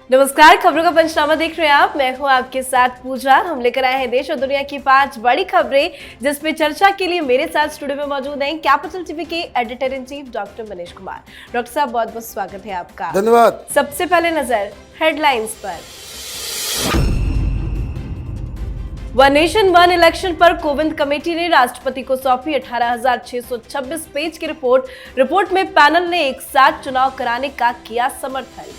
नमस्कार, खबरों का पंचनामा देख रहे हैं आप। मैं हूं आपके साथ पूजा। हम लेकर आए हैं देश और दुनिया की 5 बड़ी खबरें, जिसपे चर्चा के लिए मेरे साथ स्टूडियो में मौजूद हैं कैपिटल टीवी के editor in chief doctor Manish Kumar. Doctor साहब, बहुत बहुत स्वागत है आपका। धन्यवाद। सबसे पहले नजर हेडलाइंस पर। वन नेशन वन इलेक्शन पर कोविंद कमेटी ने राष्ट्रपति को सौंपी 18,626 पेज की रिपोर्ट में पैनल ने एक साथ चुनाव कराने का किया समर्थन।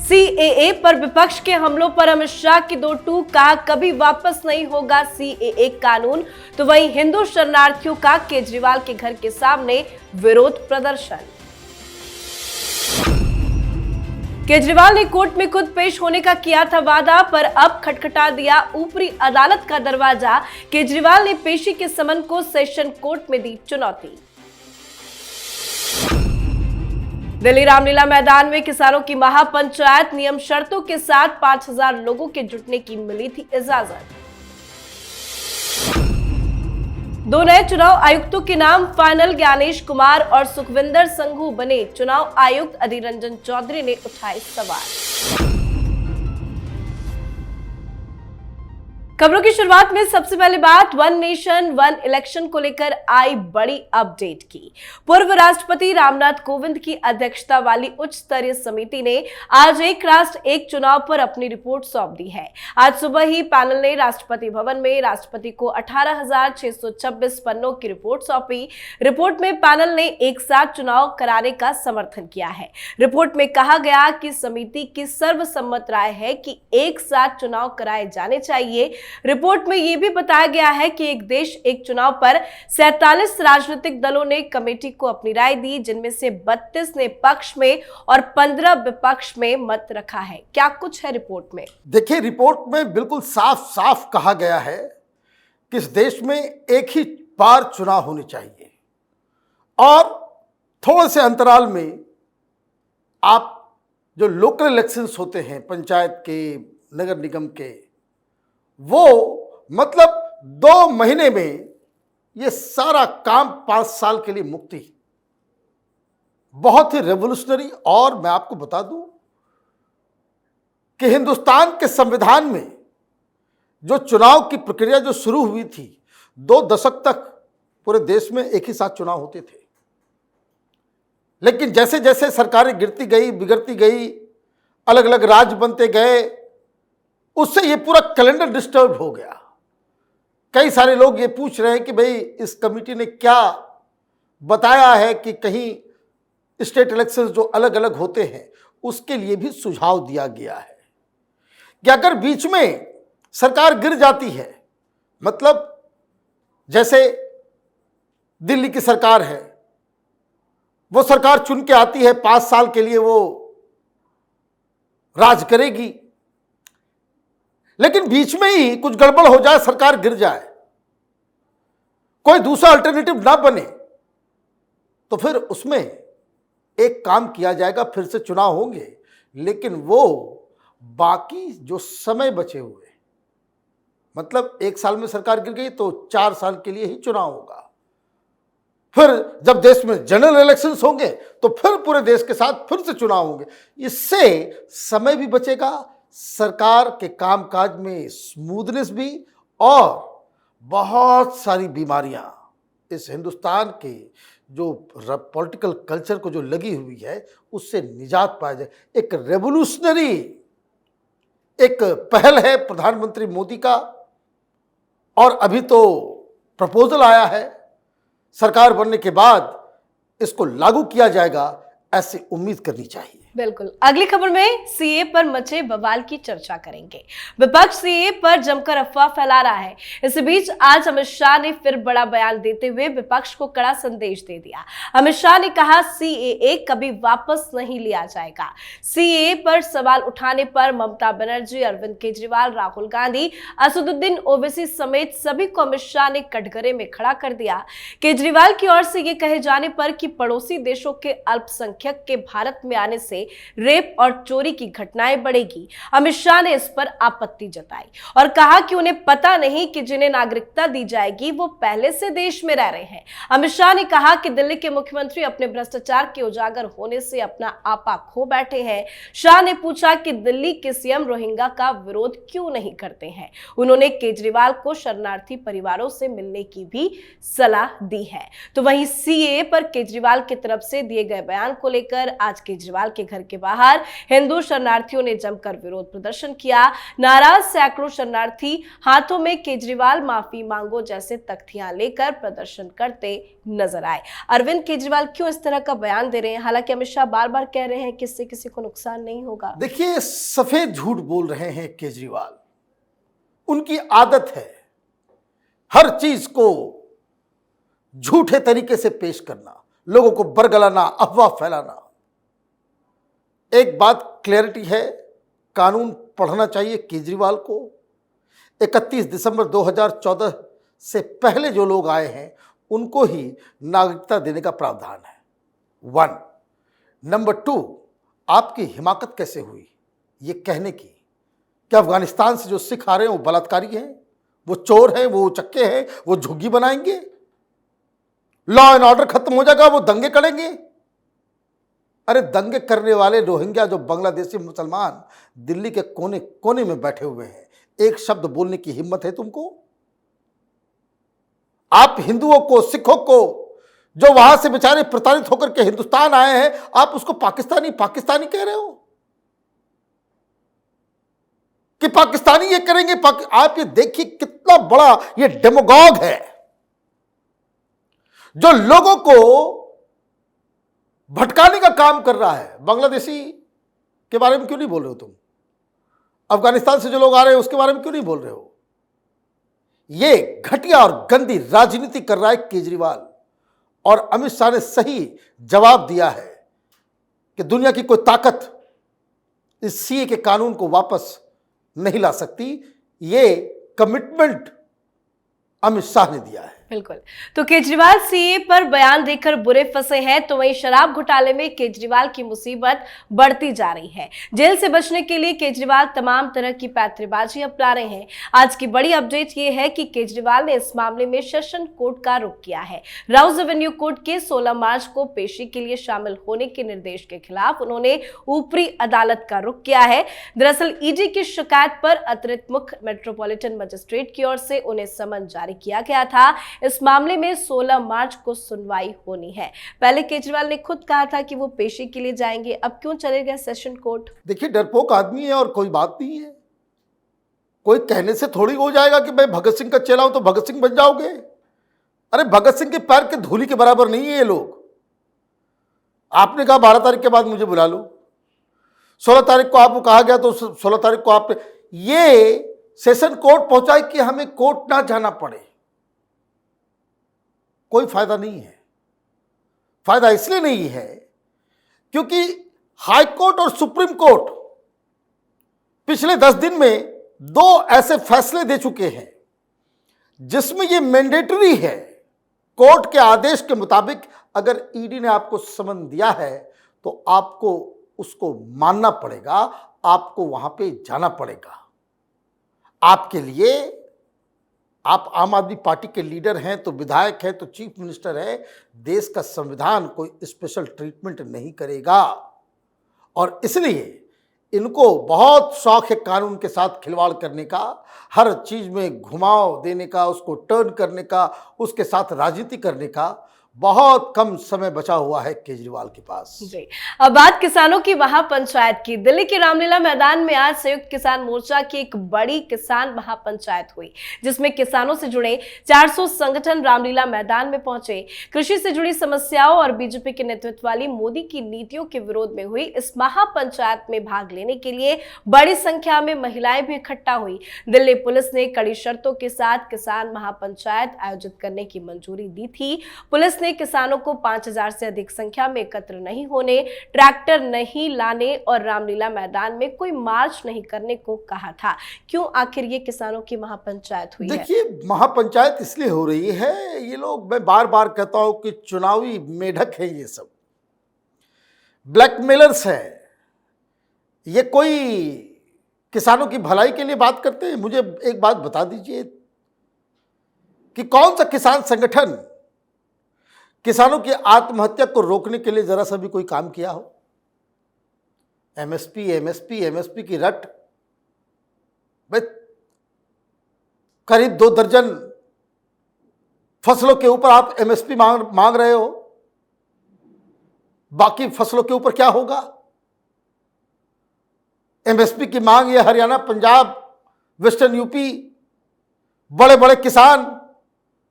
सीएए पर विपक्ष के हमलों पर अमित शाह की दो टूक, कहा कभी वापस नहीं होगा सीएए कानून। तो वहीं हिंदू शरणार्थियों का केजरीवाल के घर के सामने विरोध प्रदर्शन। केजरीवाल ने कोर्ट में खुद पेश होने का किया था वादा, पर अब खटखटा दिया ऊपरी अदालत का दरवाजा। केजरीवाल ने पेशी के समन को सेशन कोर्ट में दी चुनौती। दिल्ली रामलीला मैदान में किसानों की महापंचायत, नियम शर्तों के साथ 5,000 लोगों के जुटने की मिली थी इजाजत। 2 नए चुनाव आयुक्तों के नाम फाइनल, ज्ञानेश कुमार और सुखविंदर संघू बने चुनाव आयुक्त। अधीर रंजन चौधरी ने उठाए सवाल। खबरों की शुरुआत में सबसे पहले बात वन नेशन वन इलेक्शन को लेकर आई बड़ी अपडेट की। पूर्व राष्ट्रपति रामनाथ कोविंद की अध्यक्षता वाली उच्च स्तरीय समिति ने आज एक राष्ट्र एक चुनाव पर अपनी रिपोर्ट सौंप दी है। आज सुबह ही पैनल ने राष्ट्रपति भवन में राष्ट्रपति को 18,626 पन्नों की रिपोर्ट सौंपी। रिपोर्ट में पैनल ने एक साथ चुनाव कराने का समर्थन किया है। रिपोर्ट में कहा गया कि समिति की सर्वसम्मत राय है कि एक साथ चुनाव कराए जाने चाहिए। रिपोर्ट में यह भी बताया गया है कि एक देश एक चुनाव पर 47 राजनीतिक दलों ने कमेटी को अपनी राय दी, जिनमें से 32 ने पक्ष में और 15 विपक्ष में मत रखा है। क्या कुछ है रिपोर्ट में? देखिए, रिपोर्ट में बिल्कुल साफ साफ कहा गया है कि इस देश में एक ही बार चुनाव होने चाहिए और थोड़े से अंतराल में आप जो लोकल इलेक्शंस होते हैं, पंचायत के, नगर निगम के, वो मतलब 2 महीने में ये सारा काम 5 साल के लिए मुक्ति। बहुत ही रेवोल्यूशनरी। और मैं आपको बता दूं कि हिंदुस्तान के संविधान में जो चुनाव की प्रक्रिया जो शुरू हुई थी, 2 दशक तक पूरे देश में एक ही साथ चुनाव होते थे। लेकिन जैसे जैसे सरकारें गिरती गई, बिगड़ती गई, अलग अलग राज्य बनते गए, उससे ये पूरा कैलेंडर डिस्टर्ब हो गया। कई सारे लोग ये पूछ रहे हैं कि भाई इस कमेटी ने क्या बताया है कि कहीं स्टेट इलेक्शंस जो अलग अलग होते हैं उसके लिए भी सुझाव दिया गया है कि अगर बीच में सरकार गिर जाती है, मतलब जैसे दिल्ली की सरकार है, वो सरकार चुन के आती है, 5 साल के लिए वो राज करेगी, लेकिन बीच में ही कुछ गड़बड़ हो जाए, सरकार गिर जाए, कोई दूसरा अल्टरनेटिव ना बने, तो फिर उसमें एक काम किया जाएगा, फिर से चुनाव होंगे। लेकिन वो बाकी जो समय बचे हुए, मतलब 1 साल में सरकार गिर गई तो 4 साल के लिए ही चुनाव होगा। फिर जब देश में जनरल इलेक्शंस होंगे तो फिर पूरे देश के साथ फिर से चुनाव होंगे। इससे समय भी बचेगा, सरकार के कामकाज में स्मूथनेस भी, और बहुत सारी बीमारियां इस हिंदुस्तान के जो पॉलिटिकल कल्चर को जो लगी हुई है उससे निजात पाया जाए। एक रेवोल्यूशनरी एक पहल है प्रधानमंत्री मोदी का, और अभी तो प्रपोजल आया है, सरकार बनने के बाद इसको लागू किया जाएगा, ऐसी उम्मीद करनी चाहिए। बिल्कुल। अगली खबर में सीए पर मचे बवाल की चर्चा करेंगे। विपक्ष सीए पर जमकर अफवाह फैला रहा है। इस बीच आज अमित शाह ने फिर बड़ा बयान देते हुए विपक्ष को कड़ा संदेश दे दिया। अमित शाह ने कहा सीएए कभी वापस नहीं लिया जाएगा। सीएए पर सवाल उठाने पर ममता बनर्जी, अरविंद केजरीवाल, राहुल गांधी, असदुद्दीन ओवैसी समेत सभी को अमित शाह ने कटघरे में खड़ा कर दिया। केजरीवाल की ओर से यह कहे जाने पर कि पड़ोसी देशों के अल्पसंख्यक के भारत में आने से से रेप और चोरी की घटनाएं बढ़ेगी। अमित शाह ने इस पर आपत्ति जताई और कहा कि उन्हें पता नहीं कि जिन्हें नागरिकता दी जाएगी वो पहले से देश में रह रहे हैं। अमित शाह ने कहा कि दिल्ली के मुख्यमंत्री अपने भ्रष्टाचार के उजागर होने से अपना आपा खो बैठे हैं। शाह ने पूछा कि दिल्ली के सीएम रोहिंग्या का विरोध क्यों नहीं करते हैं। उन्होंने केजरीवाल को शरणार्थी परिवारों से मिलने की भी सलाह दी है। तो वहीं सीएए पर केजरीवाल की तरफ से दिए गए बयान को लेकर आज केजरीवाल के घर के बाहर हिंदू शरणार्थियों ने जमकर विरोध प्रदर्शन किया। नाराज सैकड़ों शरणार्थी हाथों में केजरीवाल माफी मांगो जैसे तख्तियां लेकर प्रदर्शन करते नजर आए। अरविंद केजरीवाल क्यों इस तरह का बयान दे रहे हैं? हालांकि अमित शाह बार बार कह रहे हैं कि इससे किसी को नुकसान नहीं होगा। देखिए, सफेद झूठ बोल रहे हैं केजरीवाल। उनकी आदत है हर चीज को झूठे तरीके से पेश करना, लोगों को बरगलाना, अफवाह फैलाना। एक बात क्लैरिटी है, कानून पढ़ना चाहिए केजरीवाल को। 31 दिसंबर 2014 से पहले जो लोग आए हैं उनको ही नागरिकता देने का प्रावधान है। 1 नंबर 2, आपकी हिमाकत कैसे हुई ये कहने की कि अफगानिस्तान से जो सिख आ रहे हैं वो बलात्कारी हैं, वो चोर हैं, वो चक्के हैं, वो झुग्गी बनाएंगे, लॉ एंड ऑर्डर खत्म हो जाएगा, वो दंगे करेंगे। अरे दंगे करने वाले रोहिंग्या जो बांग्लादेशी मुसलमान दिल्ली के कोने कोने में बैठे हुए हैं, एक शब्द बोलने की हिम्मत है तुमको? आप हिंदुओं को, सिखों को, जो वहां से बेचारे प्रताड़ित होकर के हिंदुस्तान आए हैं, आप उसको पाकिस्तानी पाकिस्तानी कह रहे हो कि पाकिस्तानी ये करेंगे। आप ये देखिए कितना बड़ा ये डेमोगॉग है जो लोगों को भटकाने का काम कर रहा है। बांग्लादेशी के बारे में क्यों नहीं बोल रहे हो तुम? अफगानिस्तान से जो लोग आ रहे हैं उसके बारे में क्यों नहीं बोल रहे हो? ये घटिया और गंदी राजनीति कर रहा है केजरीवाल, और अमित शाह ने सही जवाब दिया है कि दुनिया की कोई ताकत इस सीए के कानून को वापस नहीं ला सकती। ये कमिटमेंट अमित शाह ने दिया है। बिल्कुल। तो केजरीवाल सीए पर बयान देकर बुरे फंसे हैं, तो वहीं शराब घोटाले में केजरीवाल की मुसीबत बढ़ती जा रही है। जेल से बचने के लिए केजरीवाल तमाम तरह की पैंतरेबाजी अपना रहे हैं। आज की बड़ी अपडेट ये है कि केजरीवाल ने इस मामले में सेशन कोर्ट का रुख किया है। राउज एवेन्यू कोर्ट के 16 मार्च को पेशी के लिए शामिल होने के निर्देश के खिलाफ उन्होंने ऊपरी अदालत का रुख किया है। दरअसल ईडी की शिकायत पर अतिरिक्त मुख्य मेट्रोपॉलिटन मजिस्ट्रेट की ओर से उन्हें समन जारी किया गया था। इस मामले में 16 मार्च को सुनवाई होनी है। पहले केजरीवाल ने खुद कहा था कि वो पेशी के लिए जाएंगे, अब क्यों चले गए सेशन कोर्ट? देखिए, डरपोक आदमी है और कोई बात नहीं है। कोई कहने से थोड़ी हो जाएगा कि मैं भगत सिंह का चेला हूं तो भगत सिंह बन जाओगे। अरे भगत सिंह के पैर के धूली के बराबर नहीं है ये लोग। आपने कहा 12 तारीख के बाद मुझे बुला लो, 16 तारीख को आपको कहा गया तो 16 तारीख को आपने ये सेशन कोर्ट पहुंचाई कि हमें कोर्ट ना जाना पड़े। कोई फायदा नहीं है। फायदा इसलिए नहीं है क्योंकि हाई कोर्ट और सुप्रीम कोर्ट पिछले 10 दिन में 2 ऐसे फैसले दे चुके हैं जिसमें यह मैंडेटरी है। कोर्ट के आदेश के मुताबिक अगर ईडी ने आपको समन दिया है तो आपको उसको मानना पड़ेगा, आपको वहां पे जाना पड़ेगा। आपके लिए, आप आम आदमी पार्टी के लीडर हैं तो विधायक हैं तो चीफ मिनिस्टर है, देश का संविधान कोई स्पेशल ट्रीटमेंट नहीं करेगा। और इसलिए इनको बहुत शौक है कानून के साथ खिलवाड़ करने का, हर चीज में घुमाव देने का, उसको टर्न करने का, उसके साथ राजनीति करने का। बहुत कम समय बचा हुआ है केजरीवाल के पास। जी, अब बात किसानों की महापंचायत की। दिल्ली के रामलीला मैदान में आज संयुक्त किसान मोर्चा की एक बड़ी किसान महापंचायत हुई, जिसमें किसानों से जुड़े 400 संगठन रामलीला मैदान में पहुंचे। कृषि से जुड़ी समस्याओं और बीजेपी के नेतृत्व वाली मोदी की नीतियों के विरोध में हुई इस महापंचायत में भाग लेने के लिए बड़ी संख्या में महिलाएं भी इकट्ठा हुई। दिल्ली पुलिस ने कड़ी शर्तों के साथ किसान महापंचायत आयोजित करने की मंजूरी दी थी। पुलिस ने किसानों को 5000 से अधिक संख्या में एकत्र नहीं होने, ट्रैक्टर नहीं लाने और रामलीला मैदान में कोई मार्च नहीं करने को कहा था। क्यों आखिर ये किसानों की महापंचायत हुई है? देखिए, महापंचायत इसलिए हो रही है, ये लोग, मैं बार बार कहता हूं कि चुनावी मेढक है, ये सब ब्लैकमेलर्स हैं। ये कोई किसानों की भलाई के लिए बात करते हैं? मुझे एक बात बता दीजिए कि कौन सा किसान संगठन किसानों की आत्महत्या को रोकने के लिए जरा सा भी कोई काम किया हो? एमएसपी एमएसपी एमएसपी की रट, भाई करीब 2 दर्जन फसलों के ऊपर आप एमएसपी मांग रहे हो, बाकी फसलों के ऊपर क्या होगा? एमएसपी की मांग ये हरियाणा, पंजाब, वेस्टर्न यूपी बड़े बड़े किसान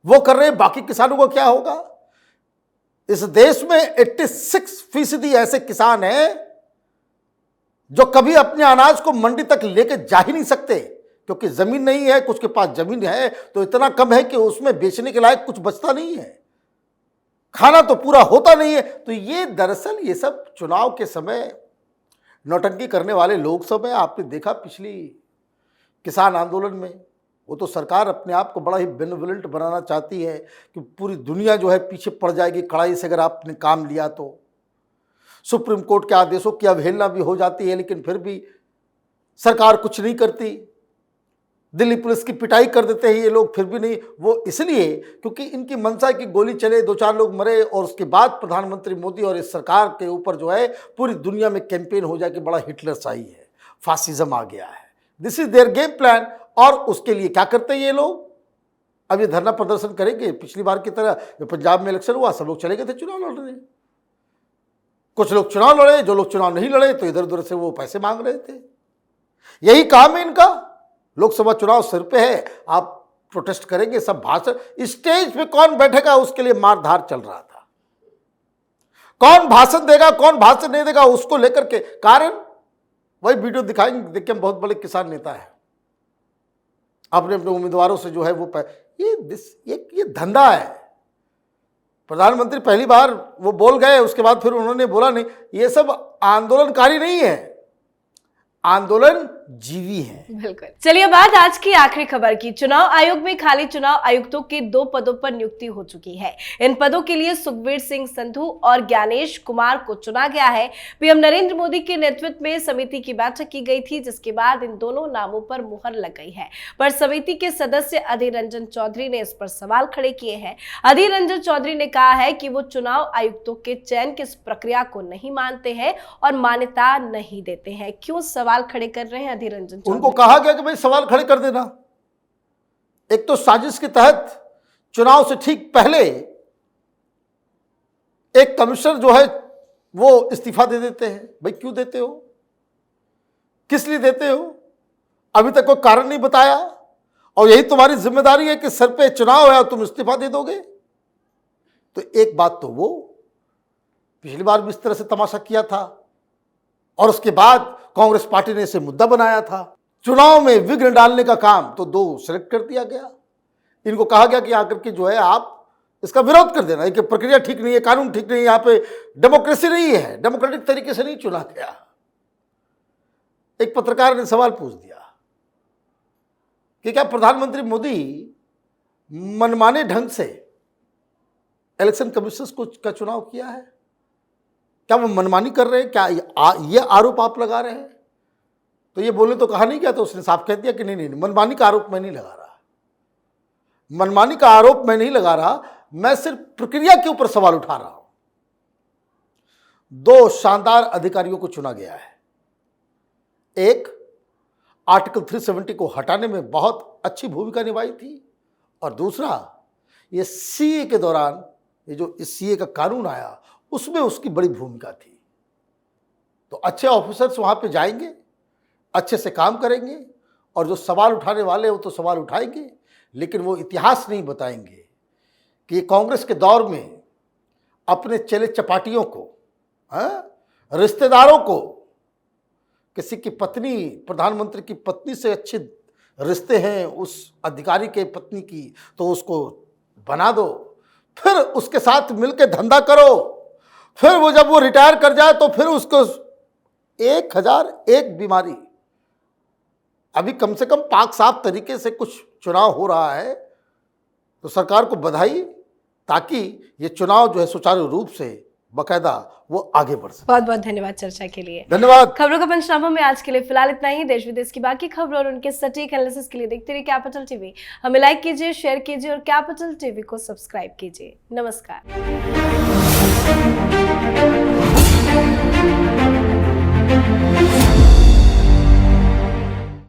वो कर रहे हैं, बाकी किसानों को क्या होगा? इस देश में 86% ऐसे किसान हैं जो कभी अपने अनाज को मंडी तक लेके जा ही नहीं सकते, क्योंकि जमीन नहीं है। कुछ के पास जमीन है तो इतना कम है कि उसमें बेचने के लायक कुछ बचता नहीं है, खाना तो पूरा होता नहीं है। तो ये दरअसल ये सब चुनाव के समय नौटंकी करने वाले लोग सब हैं। आपने देखा पिछली किसान आंदोलन में, वो तो सरकार अपने आप को बड़ा ही बेनिवोलेंट बनाना चाहती है कि पूरी दुनिया जो है पीछे पड़ जाएगी कड़ाई से अगर आपने काम लिया तो। सुप्रीम कोर्ट के आदेशों की अवहेलना भी हो जाती है, लेकिन फिर भी सरकार कुछ नहीं करती। दिल्ली पुलिस की पिटाई कर देते हैं ये लोग, फिर भी नहीं। वो इसलिए क्योंकि इनकी मंशा की गोली चले, 2-4 लोग मरे और उसके बाद प्रधानमंत्री मोदी और इस सरकार के ऊपर जो है पूरी दुनिया में कैंपेन हो जाए कि बड़ा हिटलर शाही है, फासिज्म आ गया है। This is their game plan. और उसके लिए क्या करते हैं ये लोग? अब ये धरना प्रदर्शन करेंगे। पिछली बार की तरह जब पंजाब में इलेक्शन हुआ सब लोग चले गए थे चुनाव लड़ने। कुछ लोग चुनाव लड़े, जो लोग चुनाव नहीं लड़े तो इधर उधर से वो पैसे मांग रहे थे। यही काम है इनका। लोकसभा चुनाव सिर पे है, आप प्रोटेस्ट करेंगे, सब भाषण। स्टेज पे कौन बैठेगा उसके लिए मारधार चल रहा था। कौन भाषण देगा, कौन भाषण नहीं देगा, उसको लेकर के कारण वही वीडियो दिखाएंगे। देखिए हम बहुत बड़े किसान नेता है, अपने अपने उम्मीदवारों से जो है वो ये धंधा है। प्रधानमंत्री पहली बार वो बोल गए, उसके बाद फिर उन्होंने बोला नहीं। ये सब आंदोलनकारी नहीं है, आंदोलन जीवी है। बिल्कुल। चलिए बात आज की आखिरी खबर की। चुनाव आयोग में खाली चुनाव आयुक्तों के 2 पदों पर नियुक्ति हो चुकी है। इन पदों के लिए सुखबीर सिंह संधू और ज्ञानेश कुमार को चुना गया है। पीएम नरेंद्र मोदी के नेतृत्व में समिति की बैठक की गई थी, जिसके बाद इन दोनों नामों पर मुहर लग गई है। पर समिति के सदस्य अधीर रंजन चौधरी ने इस पर सवाल खड़े किए हैं। अधीर रंजन चौधरी ने कहा है कि वो चुनाव आयुक्तों के चयन की इस प्रक्रिया को नहीं मानते हैं और मान्यता नहीं देते हैं। क्यों सवाल खड़े कर रहे हैं अधीर रंजन चौधरी? उनको कहा गया कि भाई सवाल खड़े कर देना। एक तो साजिश के तहत चुनाव से ठीक पहले एक कमिश्नर जो है वो इस्तीफा दे देते हैं। भाई क्यों देते हो, किस लिए देते हो? अभी तक कोई कारण नहीं बताया, और यही तुम्हारी जिम्मेदारी है कि सर पे चुनाव है और तुम इस्तीफा दे दोगे। तो एक बात तो वो पिछली बार भी इस तरह से तमाशा किया था, और उसके बाद कांग्रेस पार्टी ने इसे मुद्दा बनाया था। चुनाव में विघ्न डालने का काम तो 2 सिलेक्ट कर दिया गया। इनको कहा गया कि आकर के जो है आप इसका विरोध कर देना, कि प्रक्रिया ठीक नहीं है, कानून ठीक नहीं है, यहाँ पे डेमोक्रेसी नहीं है, डेमोक्रेटिक तरीके से नहीं चुना गया। एक पत्रकार ने सवाल पूछ दिया कि क्या प्रधानमंत्री मोदी मनमाने ढंग से इलेक्शन कमीशन का चुनाव किया है? क्या वो मनमानी कर रहे हैं? क्या ये आरोप आप लगा रहे हैं? तो ये बोलने तो कहा नहीं क्या, तो उसने साफ कह दिया कि नहीं, मनमानी का आरोप मैं नहीं लगा रहा। मनमानी का आरोप मैं नहीं लगा रहा, मैं सिर्फ प्रक्रिया के ऊपर सवाल उठा रहा हूं। 2 शानदार अधिकारियों को चुना गया है। एक आर्टिकल 370 को हटाने में बहुत अच्छी भूमिका निभाई थी, और दूसरा ये सीए के दौरान, ये जो इस सीए का कानून आया उसमें उसकी बड़ी भूमिका थी। तो अच्छे ऑफिसर्स वहां पे जाएंगे, अच्छे से काम करेंगे, और जो सवाल उठाने वाले वो तो सवाल उठाएंगे, लेकिन वो इतिहास नहीं बताएंगे कि कांग्रेस के दौर में अपने चले चपाटियों को, रिश्तेदारों को, किसी की पत्नी, प्रधानमंत्री की पत्नी से अच्छे रिश्ते हैं उस अधिकारी के पत्नी की, तो उसको बना दो, फिर उसके साथ मिलकर धंधा करो। फिर वो जब वो रिटायर कर जाए तो फिर उसको 1001 बीमारी। अभी कम से कम पाक साफ तरीके से कुछ चुनाव हो रहा है, तो सरकार को बधाई, ताकि ये चुनाव जो है सुचारू रूप से बाकायदा वो आगे बढ़ सके। बहुत बहुत धन्यवाद चर्चा के लिए। धन्यवाद। खबरों का पंचनामा में आज के लिए फिलहाल इतना ही। देश विदेश की बाकी खबरों और उनके सटीक एनालिसिस के लिए देखते रहिए कैपिटल टीवी। हमें लाइक कीजिए, शेयर कीजिए और कैपिटल टीवी को सब्सक्राइब कीजिए। नमस्कार।